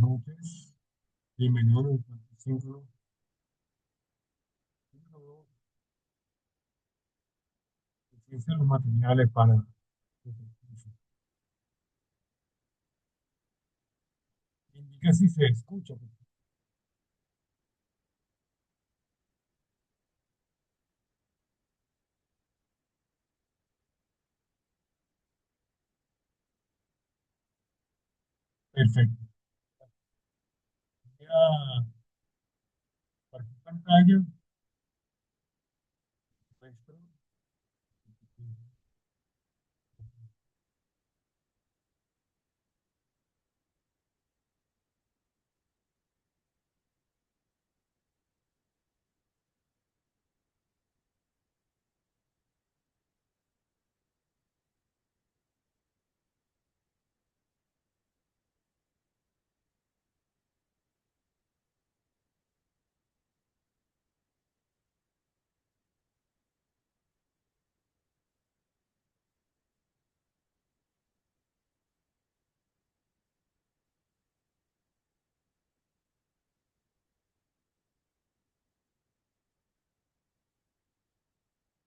noches. Bienvenido a mi ciclo. Ciencia de los materiales para... Indica si se escucha. Perfecto. Voy a compartir pantalla. Muestro.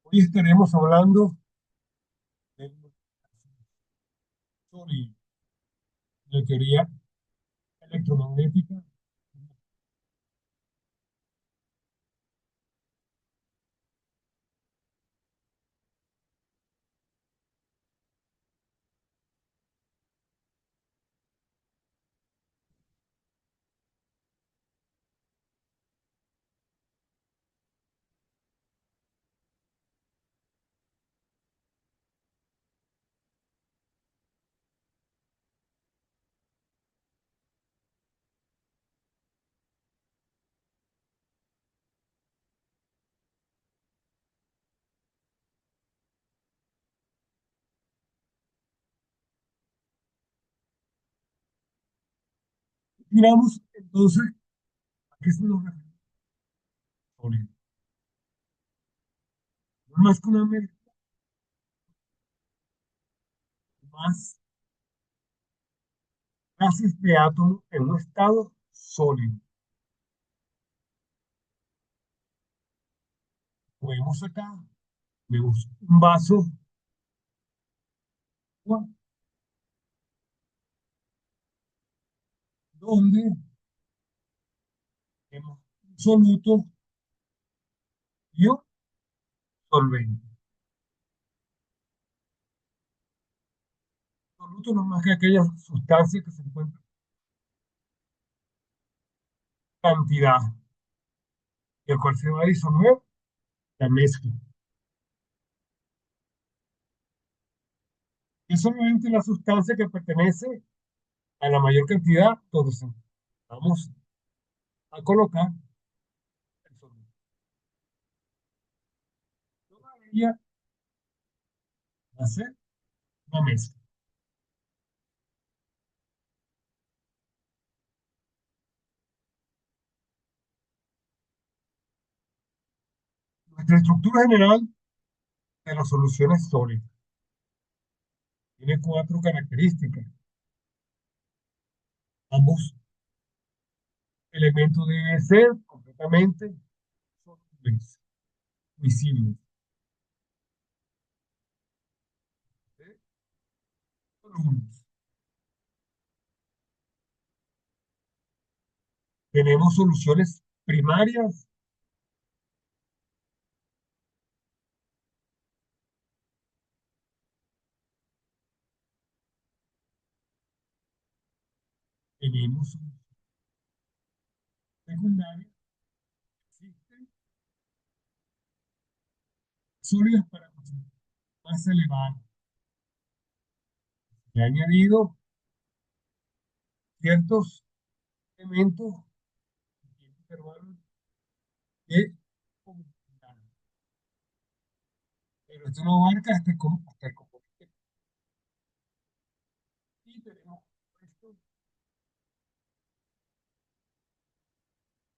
Hoy estaremos hablando de sólido, de teoría electromagnética. Miramos entonces a qué se nos refiere sólido. No es más que una mezcla más gases de átomo en un estado sólido. Como vemos acá, vemos un vaso donde tenemos un soluto y un solvente. Soluto no es más que aquella sustancia que se encuentra en cantidad y el cual se va a disolver la mezcla. Es solamente la sustancia que pertenece a la mayor cantidad, entonces vamos a colocar el soluto. Toda ella va a ser una mezcla. Nuestra estructura general de las soluciones sólidas tiene cuatro características. Ambos elementos deben ser completamente solubles, visibles. ¿Sí? Solubles. Tenemos soluciones primarias, tenemos secundarias, existen sólidas para concentración más elevada. Se han añadido ciertos elementos intervalos de combustibilidad, pero esto no abarca hasta el componente. Y tenemos compuestos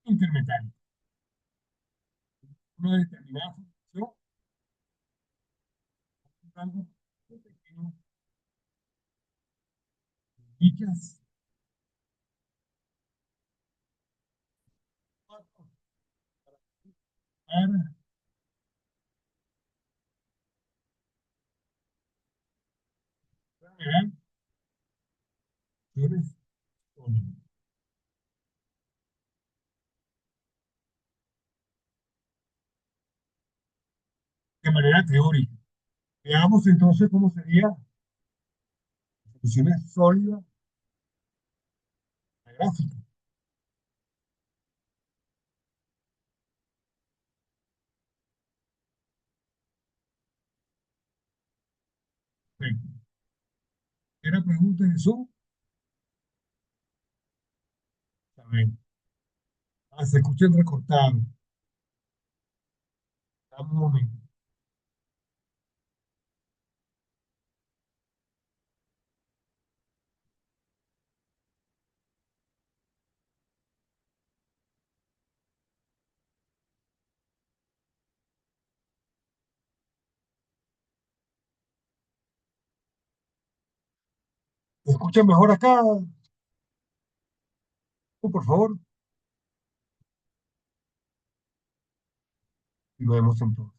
intermediarios. Una determinada función, algo pequeño, dichas Relaciones sólidas. De manera teórica. Veamos entonces cómo sería soluciones sólidas a gráfica. Perfecto. Era pregunta de Zoom. A ver, se escucha recortado. Dame un momento. ¿Me escucha mejor acá? Por favor. Y lo vemos entonces.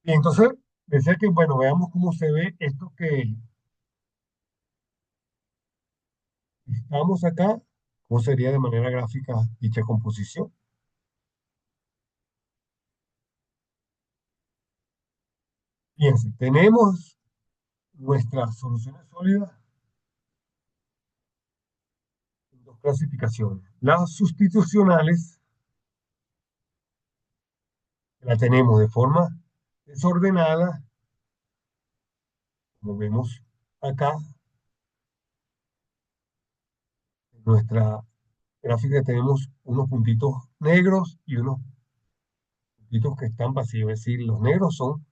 Y entonces, decía que, bueno, veamos cómo se ve esto que estamos acá, cómo sería de manera gráfica dicha composición. Fíjense, tenemos nuestras soluciones sólidas en dos clasificaciones. Las sustitucionales, que la tenemos de forma desordenada, como vemos acá, en nuestra gráfica tenemos unos puntitos negros y unos puntitos que están vacíos, es decir, los negros son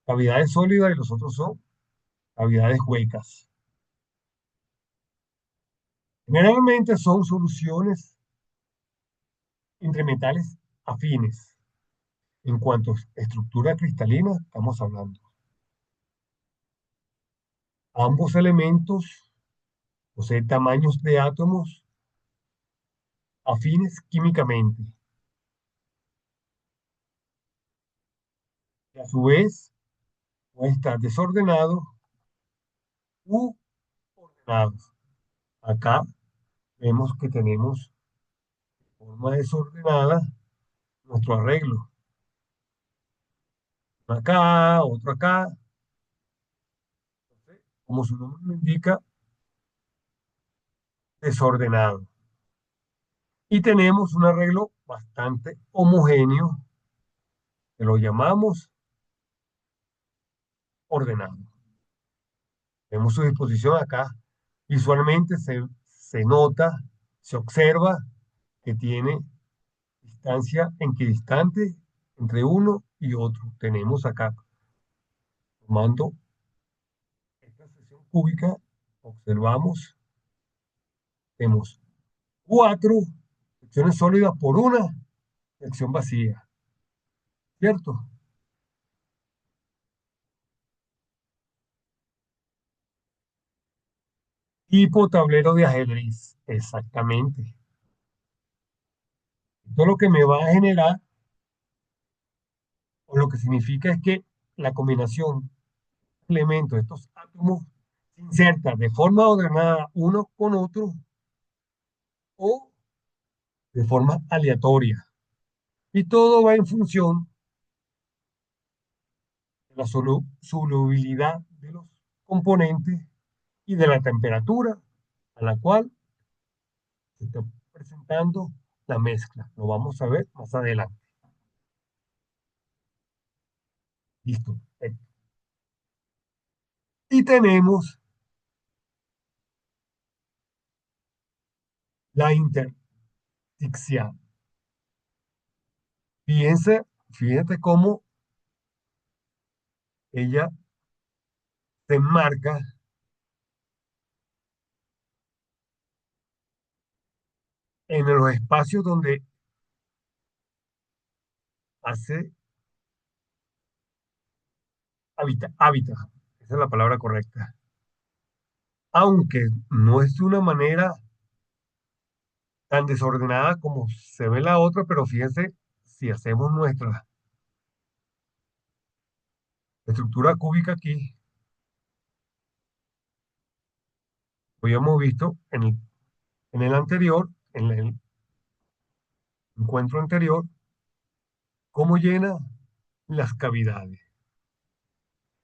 cavidades sólidas y los otros son cavidades huecas. Generalmente son soluciones entre metales afines. En cuanto a estructura cristalina, estamos hablando. Ambos elementos poseen tamaños de átomos afines químicamente, que a su vez pueden estar desordenados u ordenados. Acá vemos que tenemos de forma desordenada nuestro arreglo. Uno acá, otro acá. Entonces, como su nombre lo indica, desordenado. Y tenemos un arreglo bastante homogéneo, que lo llamamos ordenado. Vemos su disposición acá. Visualmente se nota, se observa que tiene distancia equidistante entre uno y otro. Tenemos acá, tomando esta sección cúbica, observamos, tenemos cuatro secciones sólidas por una sección vacía, ¿cierto? Tipo tablero de ajedrez, exactamente. Esto lo que me va a generar, o lo que significa es que la combinación de elementos, estos átomos, se insertan de forma ordenada uno con otro o de forma aleatoria. Y todo va en función de la solubilidad de los componentes y de la temperatura a la cual se está presentando la mezcla. Lo vamos a ver más adelante. Listo. Y tenemos la intersticial. Fíjense cómo ella se enmarca en los espacios donde hace hábitat. Esa es la palabra correcta. aunque no es de una manera tan desordenada como se ve la otra, pero fíjense, si hacemos nuestra estructura cúbica aquí, habíamos visto en el anterior, en el encuentro anterior, cómo llena las cavidades.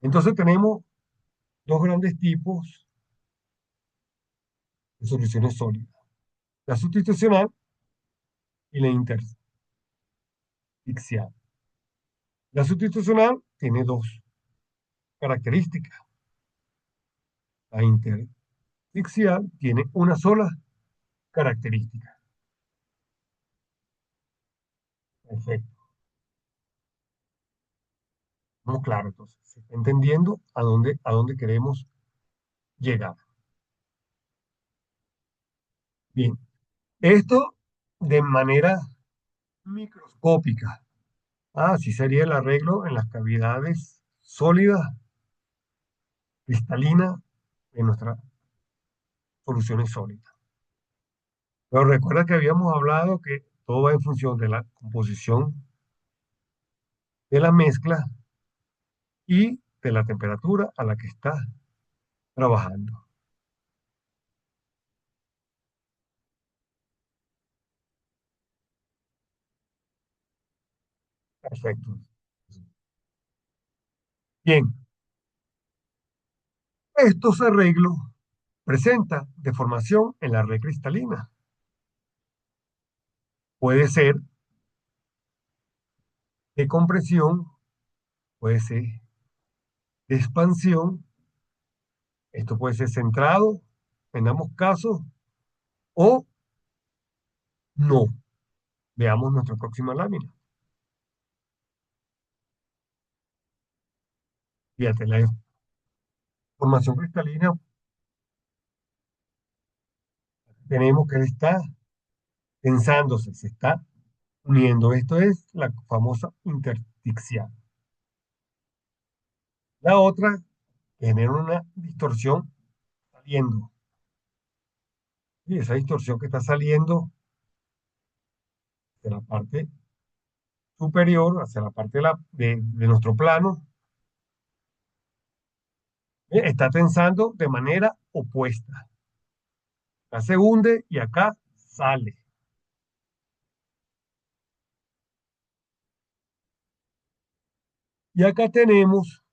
Entonces tenemos dos grandes tipos de soluciones sólidas, la sustitucional y la intersticial. La sustitucional tiene dos características. La intersticial tiene una sola característica. Perfecto. No, claro, entonces se está entendiendo a dónde queremos llegar. Bien, esto de manera microscópica. Así sería el arreglo en las cavidades sólidas, cristalinas de nuestras soluciones sólidas. Pero recuerda que habíamos hablado que todo va en función de la composición de la mezcla y de la temperatura a la que está trabajando. Perfecto. Bien, estos arreglos presentan deformación en la red cristalina. Puede ser de compresión, puede ser de expansión. Esto puede ser centrado en ambos casos o no. Veamos nuestra próxima lámina. Fíjate, la formación cristalina tenemos que está tensándose, se está uniendo. Esto es la famosa intersticial. La otra genera una distorsión saliendo. Y esa distorsión que está saliendo de la parte superior hacia la parte de nuestro plano, está tensando de manera opuesta. Acá se hunde y acá sale. Y acá tenemos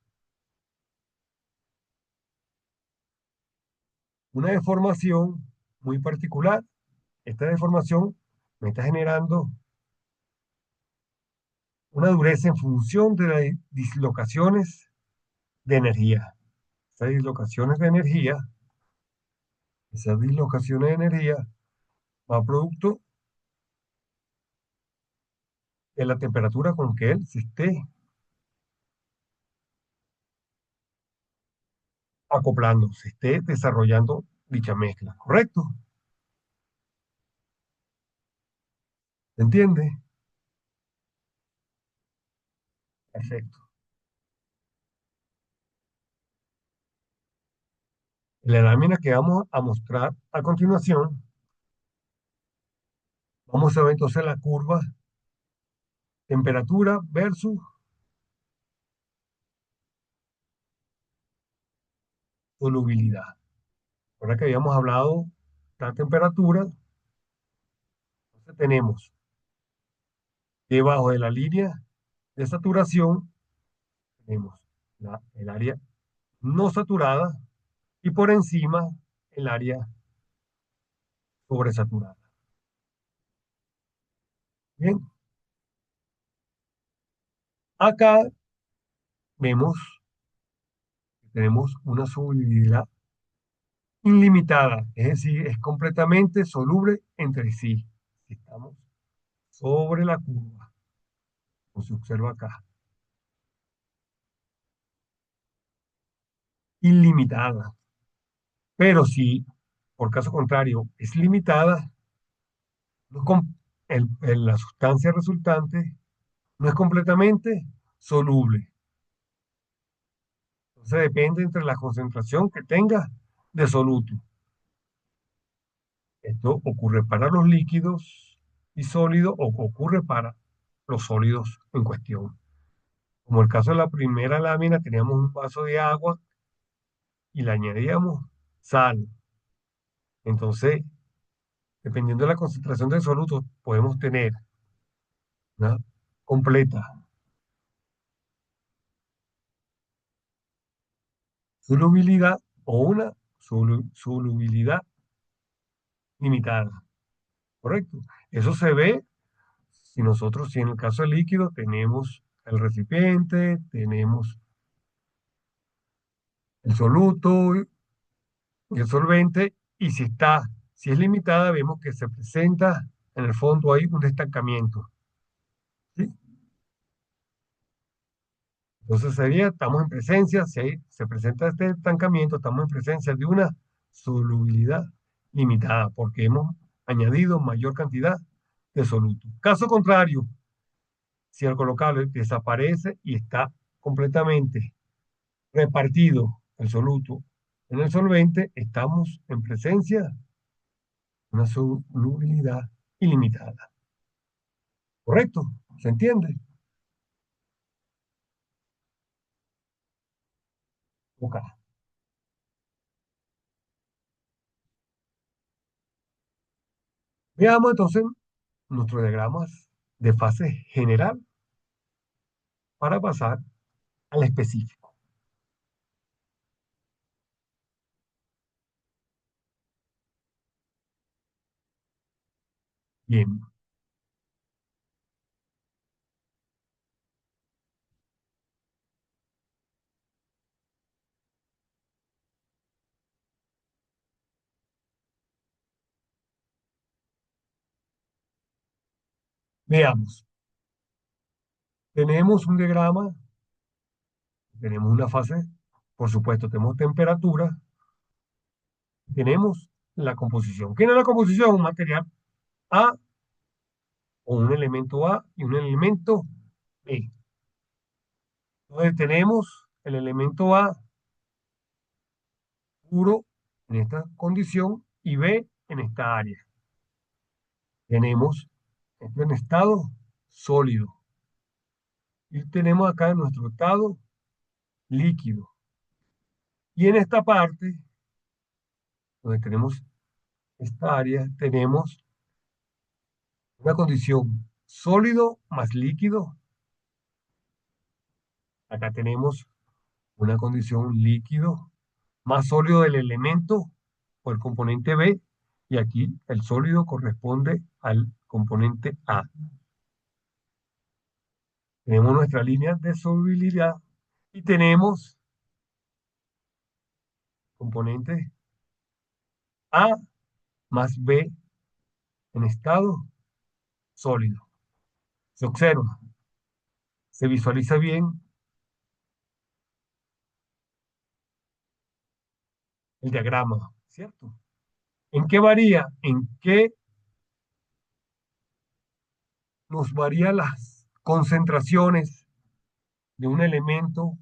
una deformación muy particular. Esta deformación me está generando una dureza en función de las dislocaciones de energía. Esas dislocaciones de energía, esas dislocaciones de energía va producto de la temperatura con que él se esté acoplando, se esté desarrollando dicha mezcla, ¿correcto? ¿Se entiende? Perfecto. En la lámina que vamos a mostrar a continuación, vamos a ver entonces la curva temperatura versus solubilidad. Ahora que habíamos hablado de la temperatura, entonces tenemos debajo de la línea de saturación, tenemos el área no saturada y por encima el área sobresaturada. Bien, acá vemos que tenemos una solubilidad ilimitada, es decir, es completamente soluble entre sí. Estamos sobre la curva, como se observa acá, ilimitada. Pero si, por caso contrario, es limitada, no la sustancia resultante no es completamente soluble. Entonces depende entre la concentración que tenga de soluto. Esto ocurre para los líquidos y sólidos o ocurre para los sólidos en cuestión. Como el caso de la primera lámina, teníamos un vaso de agua y le añadíamos sal. Entonces, dependiendo de la concentración del soluto, podemos tener una completa solubilidad o una solubilidad limitada, ¿correcto? Eso se ve si nosotros, si en el caso del líquido, tenemos el recipiente, tenemos el soluto y el solvente, y si es limitada, vemos que se presenta en el fondo hay un estancamiento, ¿sí? Entonces sería, estamos en presencia, si se presenta este estancamiento, estamos en presencia de una solubilidad limitada, porque hemos añadido mayor cantidad de soluto. Caso contrario, si el colocable desaparece y está completamente repartido el soluto en el solvente, estamos en presencia de una solubilidad ilimitada. ¿Correcto? ¿Se entiende? Ok. Veamos entonces nuestros diagramas de fase general para pasar al específico. Bien, veamos. Tenemos un diagrama, tenemos una fase, por supuesto, tenemos temperatura, tenemos la composición. ¿Qué es la composición? Un material A o un elemento A y un elemento B. Entonces tenemos el elemento A puro en esta condición y B en esta área. Tenemos esto en estado sólido y tenemos acá nuestro estado líquido. Y en esta parte, donde tenemos esta área, tenemos una condición sólido más líquido. Acá tenemos una condición líquido más sólido del elemento o el componente B. Y aquí el sólido corresponde al componente A. Tenemos nuestra línea de solubilidad y tenemos componente A más B en estado sólido. Se observa, se visualiza bien el diagrama, ¿cierto? ¿En qué varía? ¿En qué nos varían las concentraciones de un elemento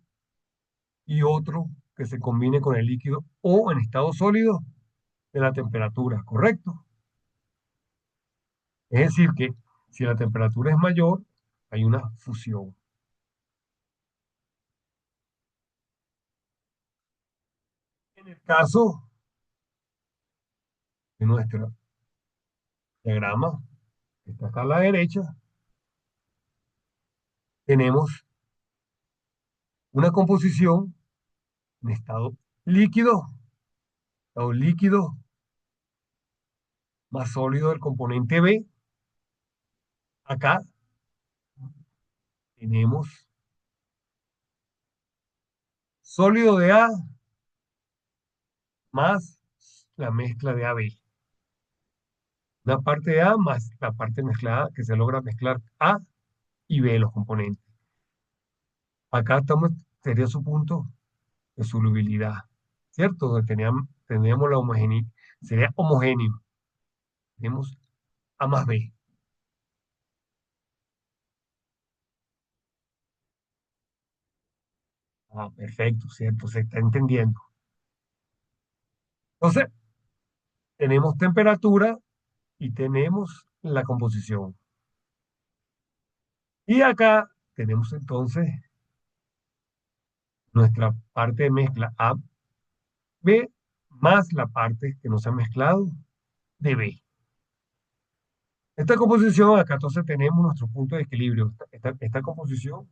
y otro que se combine con el líquido o en estado sólido de la temperatura, ¿correcto? Es decir, que si la temperatura es mayor, hay una fusión. En el caso de nuestro diagrama, que está acá a la derecha, tenemos una composición en estado líquido más sólido del componente B. Acá tenemos sólido de A más la mezcla de AB. Una parte de A más la parte mezclada que se logra mezclar A y B, los componentes. Acá estamos, sería su punto de solubilidad, ¿cierto? Donde teníamos la homogeneidad, sería homogéneo. Tenemos A más B. Ah, perfecto, ¿cierto? Se está entendiendo. Entonces, tenemos temperatura y tenemos la composición. Y acá tenemos entonces nuestra parte de mezcla A, B, más la parte que no se ha mezclado de B. Esta composición, acá entonces tenemos nuestro punto de equilibrio. Esta composición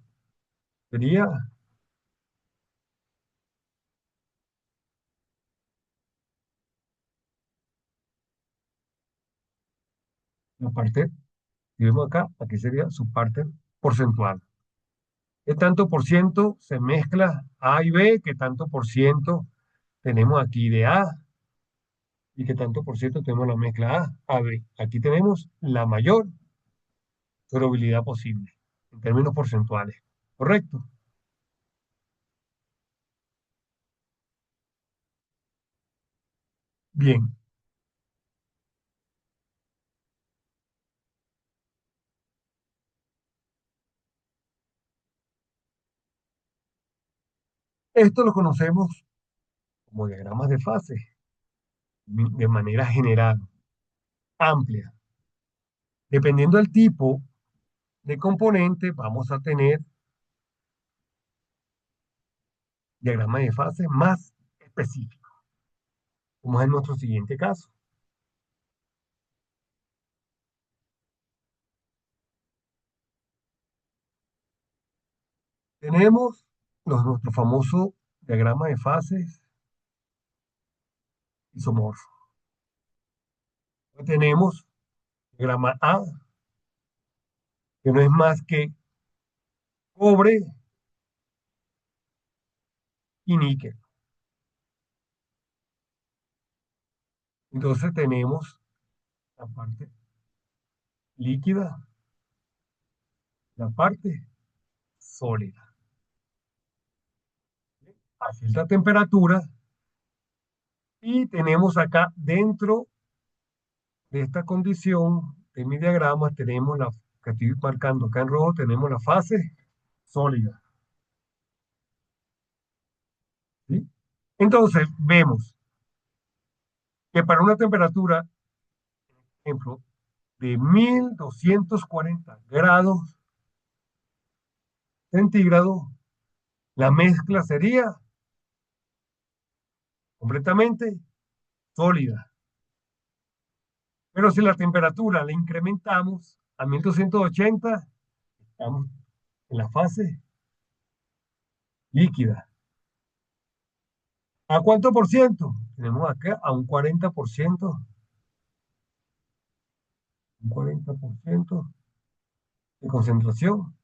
sería la parte, si vemos acá, aquí sería su parte porcentual. ¿Qué tanto por ciento se mezcla A y B? ¿Qué tanto por ciento tenemos aquí de A? ¿Y qué tanto por ciento tenemos la mezcla A, B? Aquí tenemos la mayor probabilidad posible en términos porcentuales. ¿Correcto? Bien, esto lo conocemos como diagramas de fase de manera general, amplia. Dependiendo del tipo de componente, vamos a tener diagramas de fase más específicos, como es en nuestro siguiente caso. Tenemos nuestro famoso diagrama de fases isomorfo. Tenemos diagrama A, que no es más que cobre y níquel. Entonces tenemos la parte líquida, la parte sólida. A cierta temperatura y tenemos acá dentro de esta condición de mi diagrama, tenemos la que estoy marcando acá en rojo, tenemos la fase sólida. ¿Sí? Entonces vemos que para una temperatura, por ejemplo, de 1240 grados centígrados, la mezcla sería completamente sólida. Pero si la temperatura la incrementamos a 1280, estamos en la fase líquida. ¿A cuánto por ciento? Tenemos acá a un 40%, un 40% de concentración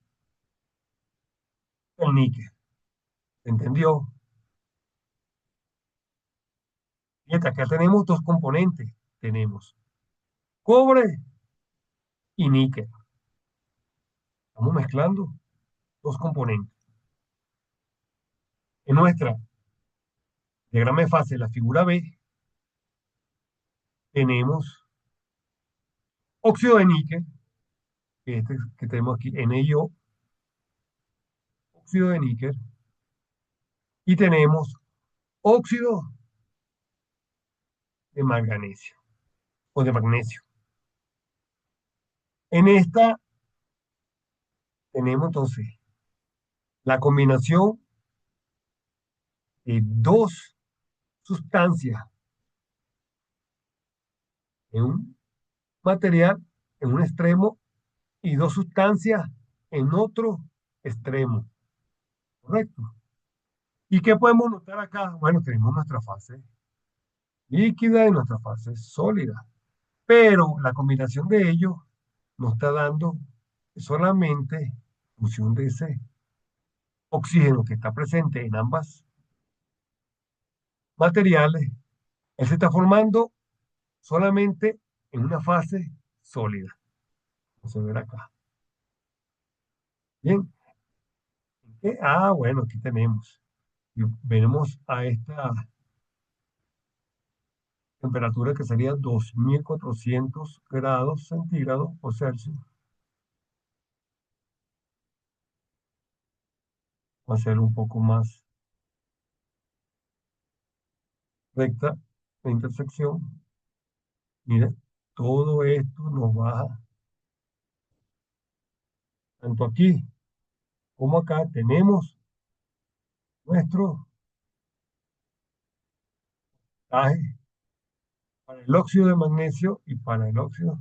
del níquel. ¿Se entendió? Fíjate, acá tenemos dos componentes. Tenemos cobre y níquel. Estamos mezclando dos componentes. En nuestra diagrama de fase, la figura B, tenemos óxido de níquel, que, este que tenemos aquí, NiO, óxido de níquel, y tenemos óxido de manganesio o de magnesio. En esta tenemos entonces la combinación de dos sustancias en un material, en un extremo, y dos sustancias en otro extremo. ¿Correcto? ¿Y qué podemos notar acá? Bueno, tenemos nuestra fase líquida y nuestra fase sólida, pero la combinación de ellos nos está dando solamente en función de ese oxígeno que está presente en ambas materiales, él se está formando solamente en una fase sólida. Vamos a ver acá. Bien. Bueno, aquí tenemos. Y venimos a esta temperatura que sería 2400 grados centígrados o Celsius. Va a ser un poco más recta. la intersección, mira, todo esto nos baja, tanto aquí como acá tenemos nuestro traje para el óxido de magnesio y para el óxido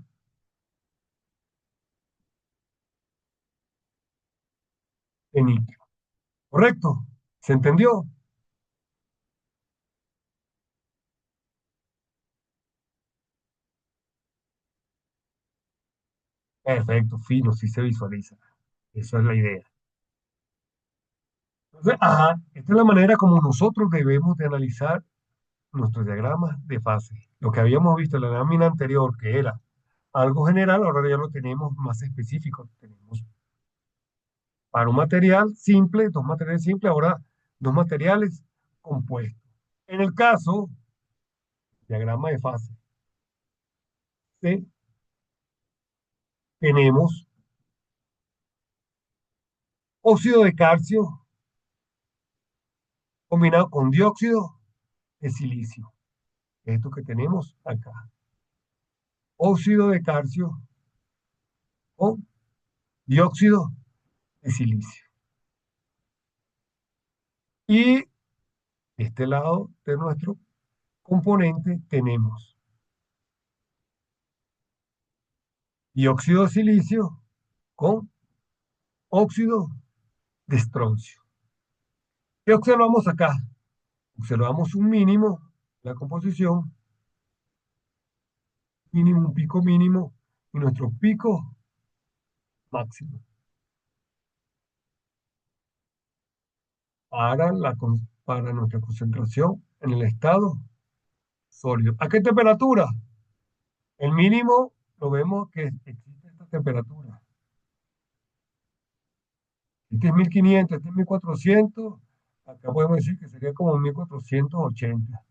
de níquel. ¿Correcto? ¿Se entendió? Perfecto, fino, sí se visualiza. Esa es la idea. Entonces, ajá, esta es la manera como nosotros debemos de analizar nuestros diagramas de fase. Lo que habíamos visto en la lámina anterior, que era algo general, ahora ya lo tenemos más específico. Tenemos para un material simple, dos materiales simples, ahora dos materiales compuestos. En el caso, diagrama de fase, C, tenemos óxido de calcio combinado con dióxido de silicio. Esto que tenemos acá. Óxido de calcio con dióxido de silicio. Y de este lado de nuestro componente tenemos dióxido de silicio con óxido de estroncio. ¿Qué observamos acá? Observamos un mínimo, la composición, mínimo, un pico mínimo y nuestro pico máximo. Para nuestra concentración en el estado sólido. ¿A qué temperatura? El mínimo lo vemos que existe esta temperatura. Este es 1500, este es 1400. Acá podemos decir que sería como 1480.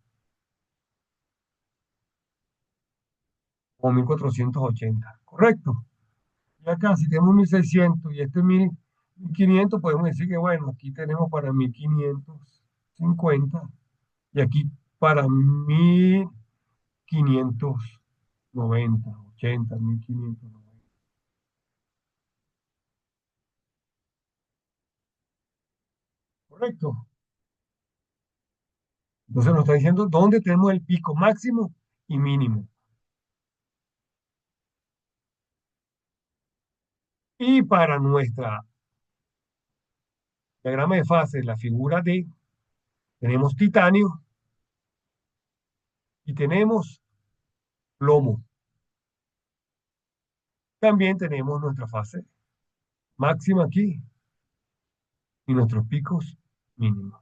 O 1480. Correcto. Y acá, si tenemos 1600 y este es 1500, podemos decir que, bueno, aquí tenemos para 1550 y aquí para 1590, 80, 1590. Correcto. Entonces nos está diciendo dónde tenemos el pico máximo y mínimo. Y para nuestra diagrama de fase, la figura D, tenemos titanio y tenemos plomo. También tenemos nuestra fase máxima aquí y nuestros picos mínimos.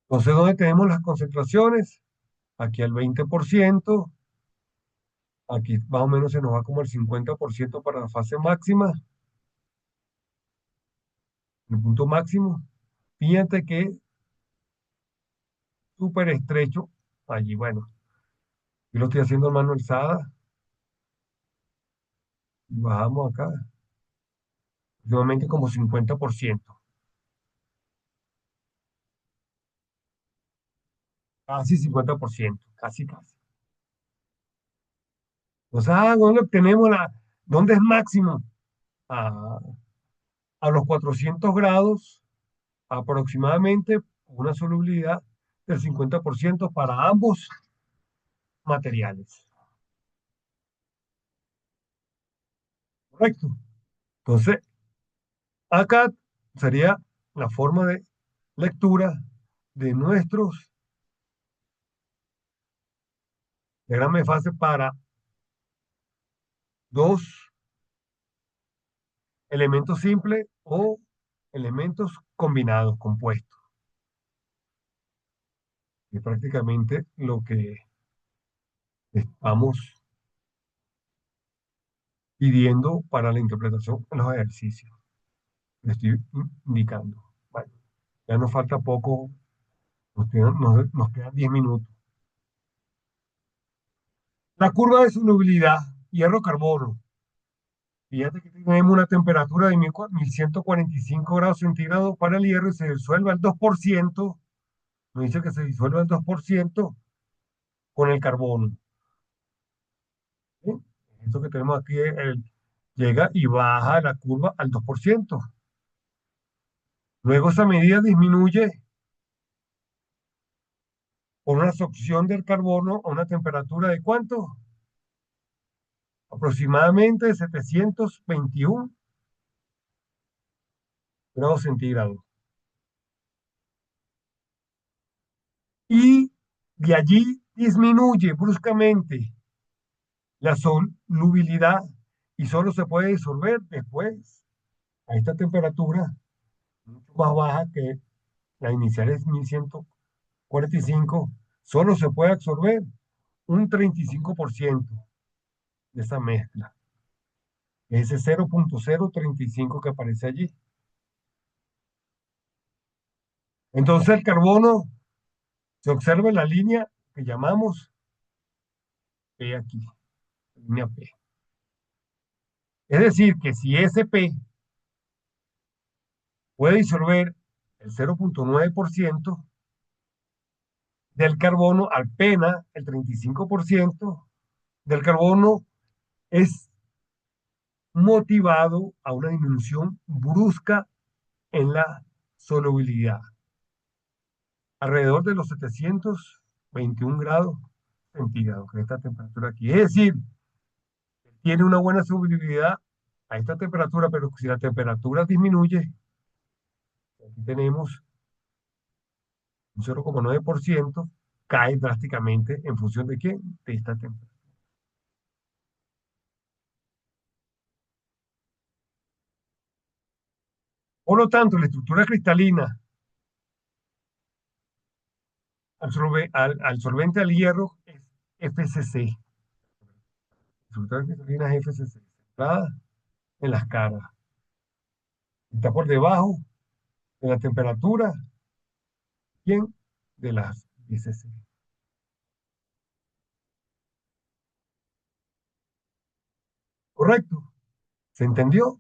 Entonces, ¿dónde tenemos las concentraciones? Aquí al 20%, aquí más o menos se nos va como el 50% para la fase máxima, el punto máximo. Fíjate que súper estrecho allí. Bueno, yo lo estoy haciendo en mano alzada y bajamos acá, nuevamente como 50%, casi 50%, casi, casi. O sea, ¿dónde tenemos dónde es máximo? A, a los 400 grados, aproximadamente una solubilidad del 50% para ambos materiales. Correcto. Entonces, acá sería la forma de lectura de nuestros diagramas de fase para dos elementos simples o elementos combinados, compuestos. Es prácticamente lo que estamos pidiendo para la interpretación en los ejercicios. Le estoy indicando. Bueno, ya nos falta poco, nos quedan 10 minutos. La curva de solubilidad, hierro-carbono. Fíjate que tenemos una temperatura de 1145 grados centígrados para el hierro y se disuelve al 2%. Nos dice que se disuelve el 2% con el carbono. ¿Sí? Esto que tenemos aquí llega y baja la curva al 2%. Luego esa medida disminuye por una absorción del carbono a una temperatura de ¿cuánto? Aproximadamente 721 grados centígrados. Y de allí disminuye bruscamente la solubilidad y solo se puede disolver después a esta temperatura mucho más baja que la inicial es 1145, solo se puede absorber un 35% de esa mezcla, ese 0,035 que aparece allí. Entonces el carbono se observa en la línea que llamamos P aquí, línea P. Es decir, que si ese P puede disolver el 0,9% del carbono, apenas el 35% del carbono es motivado a una disminución brusca en la solubilidad, alrededor de los 721 grados centígrados, que es esta temperatura aquí. Es decir, tiene una buena solubilidad a esta temperatura, pero si la temperatura disminuye, aquí tenemos un 0,9%, cae drásticamente en función de qué, de esta temperatura. Por lo tanto, la estructura cristalina al solvente al hierro es FCC. La estructura cristalina es FCC, centrada en las caras. Está por debajo de la temperatura, ¿quién? De las FCC. ¿Correcto? ¿Se entendió?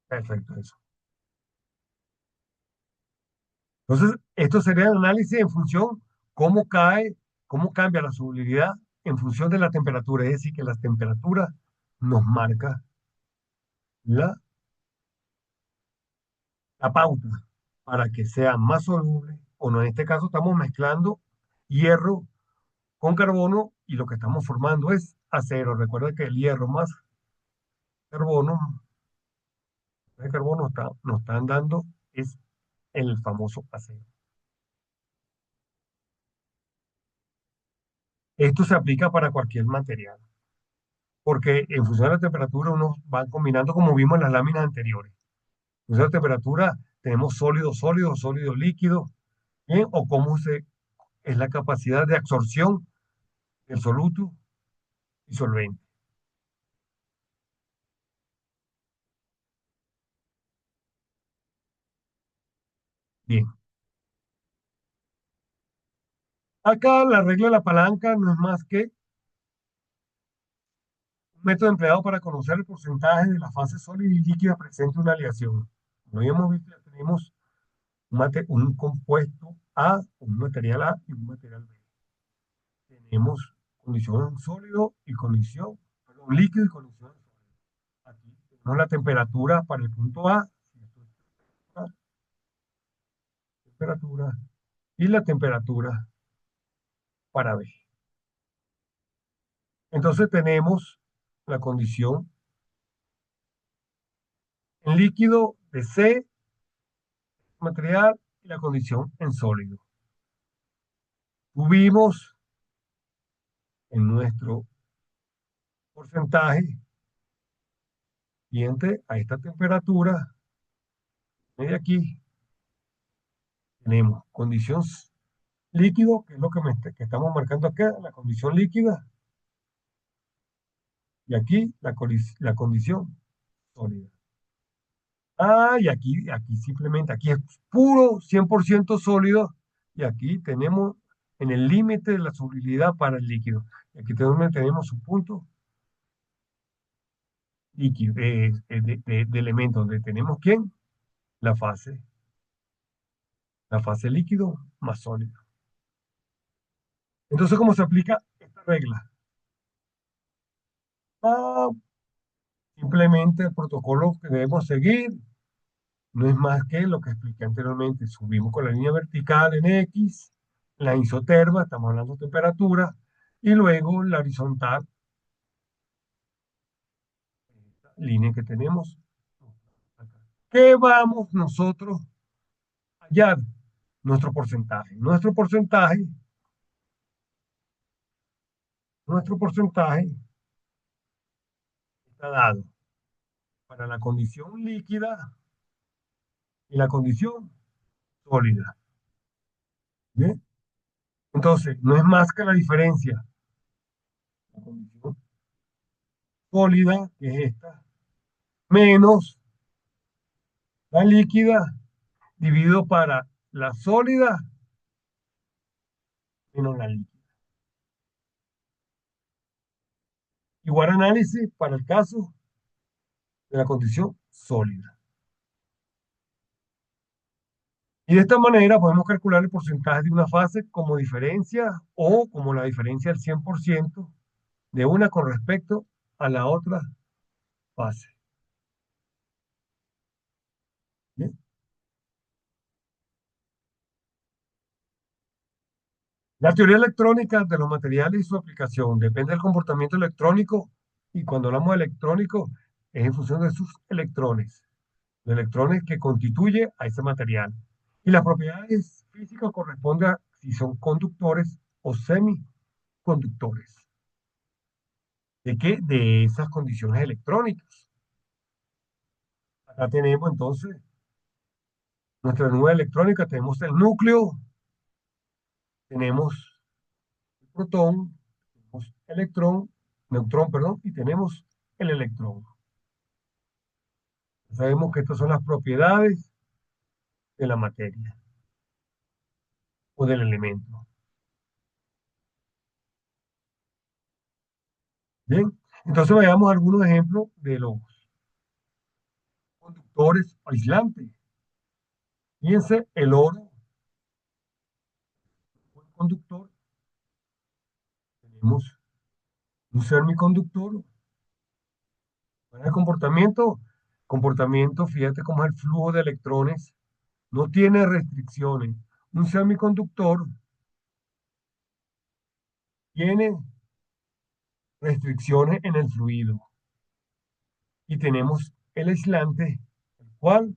Perfecto, eso. Entonces, esto sería el análisis en función cómo cae, cómo cambia la solubilidad en función de la temperatura. Es decir, que la temperatura nos marca la, la pauta para que sea más soluble o no. En este caso estamos mezclando hierro con carbono y lo que estamos formando es acero. Recuerda que el hierro más carbono, el carbono nos están dando es el famoso acero. Esto se aplica para cualquier material, porque en función de la temperatura uno va combinando como vimos en las láminas anteriores. En función de la temperatura tenemos sólido, sólido, sólido, líquido, ¿bien? O cómo es la capacidad de absorción del soluto y solvente. Bien, acá la regla de la palanca no es más que un método empleado para conocer el porcentaje de la fase sólida y líquida presente en una aleación. Como habíamos visto, ya tenemos un compuesto A, un material A y un material B. Tenemos condición sólido y condición, perdón, líquido y condición sólido. Aquí tenemos la temperatura para el punto A, temperatura, y la temperatura para B. Entonces tenemos la condición en líquido de C, material, y la condición en sólido. Tuvimos en nuestro porcentaje siguiente a esta temperatura, de aquí, tenemos condición líquido, que es lo que estamos marcando acá, la condición líquida, y aquí la condición sólida. Ah, y aquí simplemente, aquí es puro 100% sólido, y aquí tenemos en el límite de la solubilidad para el líquido. Y aquí tenemos su punto líquido, de elementos donde tenemos ¿quién? La fase, la fase líquido más sólido. Entonces, ¿cómo se aplica esta regla? Ah, simplemente el protocolo que debemos seguir no es más que lo que expliqué anteriormente. Subimos con la línea vertical en X, la isoterma, estamos hablando de temperatura, y luego la horizontal, línea que tenemos acá. ¿Qué vamos nosotros a hallar? Nuestro porcentaje. Nuestro porcentaje está dado para la condición líquida y la condición sólida. ¿Bien? Entonces, no es más que la diferencia. La condición sólida, que es esta, menos la líquida, dividido para la sólida menos la líquida. Igual análisis para el caso de la condición sólida. Y de esta manera podemos calcular el porcentaje de una fase como diferencia o como la diferencia del 100% de una con respecto a la otra fase. ¿Bien? La teoría electrónica de los materiales y su aplicación depende del comportamiento electrónico, y cuando hablamos de electrónico es en función de sus electrones, los electrones que constituye a ese material. Y las propiedades físicas corresponden a si son conductores o semiconductores. ¿De qué? De esas condiciones electrónicas. Acá tenemos entonces nuestra nube electrónica, tenemos el núcleo, tenemos el protón, tenemos electrón, neutrón, perdón, y tenemos el electrón. Sabemos que estas son las propiedades de la materia o del elemento. Bien, entonces veamos algunos ejemplos de los conductores aislantes. Fíjense, el oro, un conductor, tenemos un semiconductor. ¿Cuál es el comportamiento? Comportamiento, fíjate cómo es el flujo de electrones, no tiene restricciones. Un semiconductor tiene restricciones en el fluido. Y tenemos el aislante, el cual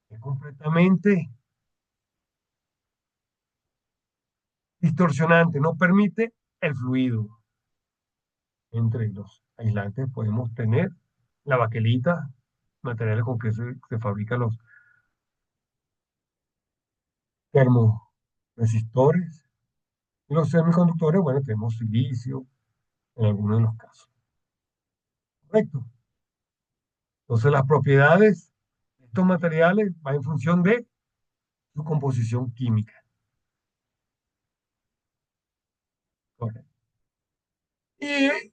es completamente distorsionante, no permite el fluido. Entre los aislantes podemos tener la baquelita, materiales con que se fabrican los termoresistores. Y los semiconductores, bueno, tenemos silicio en algunos de los casos. Correcto. Entonces, las propiedades de estos materiales van en función de su composición química. Correcto. ¿Y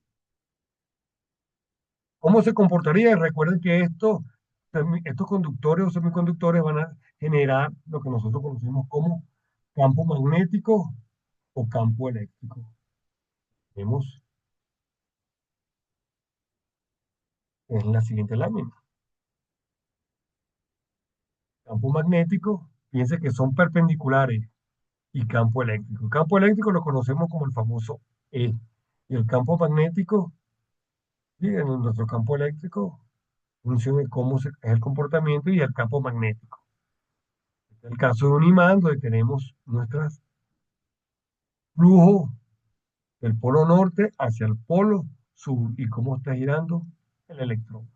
cómo se comportaría? Recuerden que estos conductores o semiconductores van a generar lo que nosotros conocemos como campo magnético o campo eléctrico. Vemos en la siguiente lámina. Campo magnético, piense que son perpendiculares, y campo eléctrico. El campo eléctrico lo conocemos como el famoso E. Y el campo magnético, sí, en nuestro campo eléctrico, funciona cómo es el comportamiento y el campo magnético. En el caso de un imán, donde tenemos nuestro flujo del polo norte hacia el polo sur y cómo está girando el electrón.